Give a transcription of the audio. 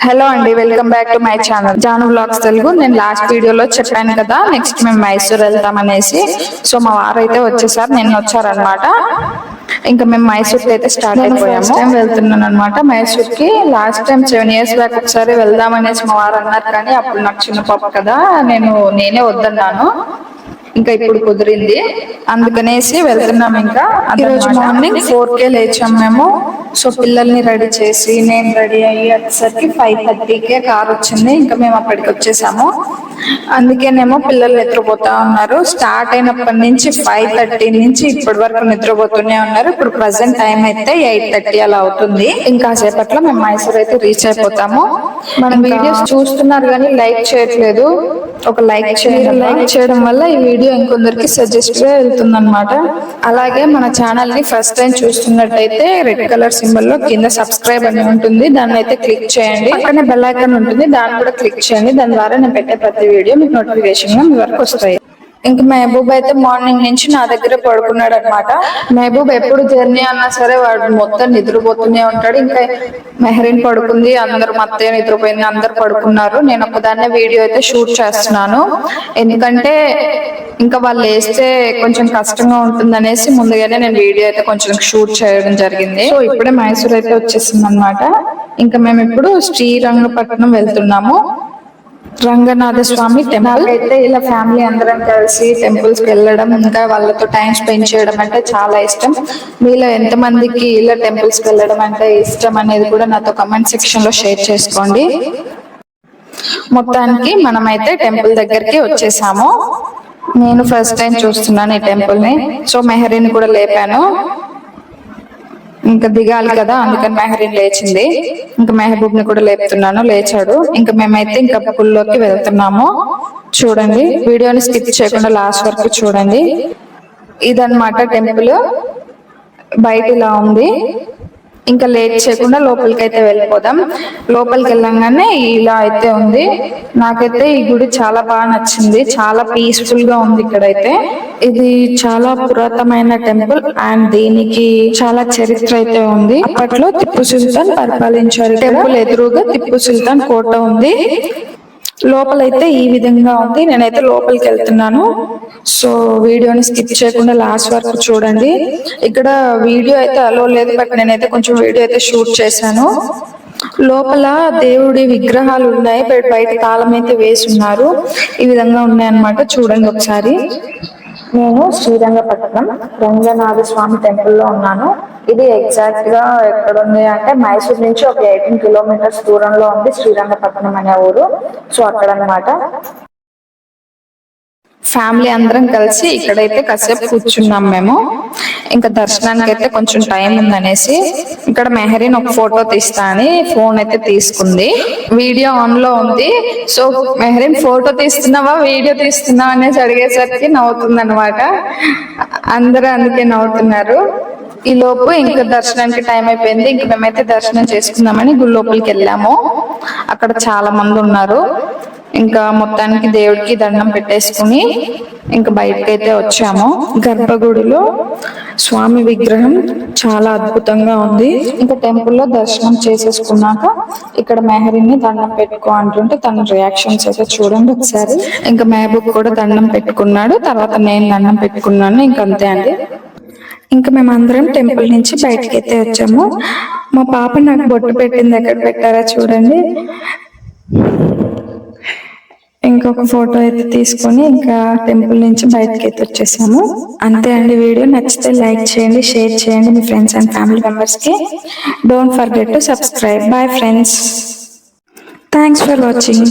Hello అండి, welcome back to my channel Janu blogs Telugu. నేను last వీడియోలో చెప్పాను కదా, నెక్స్ట్ మేము మైసూర్ వెళ్తాం అనేసి. సో మా వారు అయితే వచ్చేసారు, నిన్న వచ్చారనమాట. ఇంకా మేము మైసూర్కి అయితే స్టార్ట్ అయిపోయాము. ఫస్ట్ టైం వెళ్తున్నాను అనమాట మైసూర్ కి. లాస్ట్ టైం 7 years బ్యాక్ ఒకసారి వెళ్దాం అనేసి మా వారు అన్నారు, కానీ అప్పుడు నాకు చిన్న పాప కదా, నేనే వద్దన్నాను. ఇంకా ఇప్పుడు కుదిరింది, అందుకనేసి వెళ్తున్నాం. ఇంకా ఈరోజు మార్నింగ్ 4 లేచాం మేము. సో పిల్లల్ని రెడీ చేసి నేను రెడీ అయ్యేసరికి 5:30కే కార్ వచ్చింది. ఇంకా మేము అక్కడికి వచ్చేసాము. అందుకేనేమో పిల్లలు నిద్రపోతా ఉన్నారు. స్టార్ట్ అయినప్పటి నుంచి 5:30 నుంచి ఇప్పటి వరకు నిద్రపోతూనే ఉన్నారు. ఇప్పుడు ప్రజెంట్ టైం అయితే 8:30 అలా అవుతుంది. ఇంకా సేపట్లో మేము మైసూర్ అయితే రీచ్ అయిపోతాము. మనం వీడియోస్ చూస్తున్నారు కానీ లైక్ చేయట్లేదు. ఒక లైక్ చేయడం వల్ల ఈ వీడియో ఇంకొందరికి సజెస్ట్ గా వెళ్తుంది అనమాట. అలాగే మన ఛానల్ ని ఫస్ట్ టైం చూస్తున్నట్టయితే రెడ్ కలర్ సింబల్ లో కింద సబ్స్క్రైబ్ అని ఉంటుంది, దాన్ని అయితే క్లిక్ చేయండి. పక్కనే బెల్ ఐకాన్ ఉంటుంది, దాన్ని కూడా క్లిక్ చేయండి. దాని ద్వారా నేను పెట్టే ప్రతి వీడియో మీకు నోటిఫికేషన్ గా మీ వరకు వస్తాయి. ఇంకా మహబూబ్ అయితే మార్నింగ్ నుంచి నా దగ్గర పడుకున్నాడు అనమాట. మహబూబ్ ఎప్పుడు జర్నీ అన్నా సరే వాడు మొత్తం నిద్రపోతూనే ఉంటాడు. ఇంకా మెహరీన్ పడుకుంది, అందరు మత్తయ్య నిద్రపోయింది, అందరు పడుకున్నారు. నేను ఒకదాన్నే వీడియో అయితే షూట్ చేస్తున్నాను, ఎందుకంటే ఇంకా వాళ్ళు వేస్తే కొంచెం కష్టంగా ఉంటుంది అనేసి ముందుగానే నేను వీడియో అయితే కొంచెం షూట్ చేయడం జరిగింది. సో ఇప్పుడే మైసూర్ అయితే వచ్చేసింది అనమాట. ఇంకా మేము ఇప్పుడు శ్రీరంగపట్నం వెళ్తున్నాము. రంగనాథ స్వామి టెంపుల్ అయితే ఇలా ఫ్యామిలీ అందరం కలిసి టెంపుల్స్ కి వెళ్ళడం, ఇంకా వాళ్ళతో టైం స్పెండ్ చేయడం అంటే చాలా ఇష్టం. మీలో ఎంత మందికి ఇలా టెంపుల్స్ కి వెళ్ళడం అంటే ఇష్టం అనేది కూడా నాతో కమెంట్ సెక్షన్ లో షేర్ చేసుకోండి. మొత్తానికి మనమైతే టెంపుల్ దగ్గరికి వచ్చేసాము. నేను ఫస్ట్ టైం చూస్తున్నాను ఈ టెంపుల్ ని. సో మెహరీని కూడా లేపాను, ఇంకా దిగాలి కదా, అందుకని మెహరీన్ లేచింది. ఇంకా మెహబూబ్ ని కూడా లేపుతున్నాను, లేచాడు. ఇంకా మేమైతే ఇంకా పుల్లోకి వెళ్తున్నాము. చూడండి, వీడియోని స్కిప్ చేయకుండా లాస్ట్ వరకు చూడండి. ఇదన్నమాట టెంపుల్, బయట ఇలా ఉంది. ఇంకా లేట్ చేయకుండా లోపలికి అయితే వెళ్ళిపోదాం. లోపలికి వెళ్ళంగానే ఇలా అయితే ఉంది. నాకైతే ఈ గుడి చాలా బాగా నచ్చింది, చాలా పీస్ఫుల్ గా ఉంది ఇక్కడైతే. ఇది చాలా పురాతనమైన టెంపుల్ అండ్ దీనికి చాలా చరిత్ర అయితే ఉంది. అప్పట్లో టిప్పు సుల్తాన్ పరిపాలించారు. టెంపుల్ ఎదురుగా టిప్పు సుల్తాన్ కోట ఉంది. లోపలైతే ఈ విధంగా ఉంది. నేనైతే లోపలికి వెళ్తున్నాను. సో వీడియోని స్కిప్ చేయకుండా లాస్ట్ వరకు చూడండి. ఇక్కడ వీడియో అయితే అలో లేదు, బట్ నేనైతే కొంచెం వీడియో అయితే షూట్ చేశాను. లోపల దేవుడి విగ్రహాలు ఉన్నాయి, బయట తాళం అయితే వేసి ఉన్నారు. ఈ విధంగా ఉన్నాయన్నమాట. చూడండి ఒకసారి. నేను శ్రీరంగపట్నం రంగనాథ స్వామి టెంపుల్ లో ఉన్నాను. ఇది ఎగ్జాక్ట్ గా ఎక్కడ ఉంది అంటే మైసూర్ నుంచి ఒక 18 kilometers దూరంలో ఉంది శ్రీరంగపట్నం అనే ఊరు. సో అక్కడ అన్నమాట. ఫ్యామిలీ అందరం కలిసి ఇక్కడైతే కాసేపు కూర్చున్నాం మేము. ఇంకా దర్శనానికి అయితే కొంచెం టైం ఉందనేసి ఇక్కడ మెహరీన్ ఒక ఫోటో తీస్తా అని ఫోన్ అయితే తీసుకుంది. వీడియో ఆన్ లో ఉంది. సో మెహరీన్ ఫోటో తీస్తున్నావా వీడియో తీస్తున్నావా అనేసి అడిగేసరికి నవ్వుతుంది అనమాట. అందరూ అందుకే నవ్వుతున్నారు. ఈ లోపు ఇంకా దర్శనానికి టైం అయిపోయింది. ఇంకా మేమైతే దర్శనం చేసుకుందామని గుడి లోపలికి వెళ్ళాము. అక్కడ చాలా మంది ఉన్నారు. ఇంకా మొత్తానికి దేవుడికి దండం పెట్టేసుకుని ఇంకా బయటకైతే వచ్చాము. గర్భగుడిలో స్వామి విగ్రహం చాలా అద్భుతంగా ఉంది. ఇంకా టెంపుల్లో దర్శనం చేసేసుకున్నాక ఇక్కడ మెహరీని దండం పెట్టుకో అంటుంటే తన రియాక్షన్స్ అయితే చూడండి ఒకసారి. ఇంకా మహబూబ్ కూడా దండం పెట్టుకున్నాడు, తర్వాత నేను దండం పెట్టుకున్నాను. ఇంకంతే అండి. ఇంకా మేము అందరం టెంపుల్ నుంచి బయటకి అయితే వచ్చాము. మా పాప నాకు బొట్టు పెట్టింది, ఎక్కడ పెట్టారా చూడండి. ఇంకొక ఫోటో అయితే తీసుకొని ఇంకా టెంపుల్ నుంచి బయటకి అయితే వచ్చేసాము. అంతే అండి. వీడియో నచ్చితే లైక్ చేయండి, షేర్ చేయండి మీ ఫ్రెండ్స్ అండ్ ఫ్యామిలీ మెంబర్స్ కి. Don't forget to subscribe. Bye friends, thanks for watching.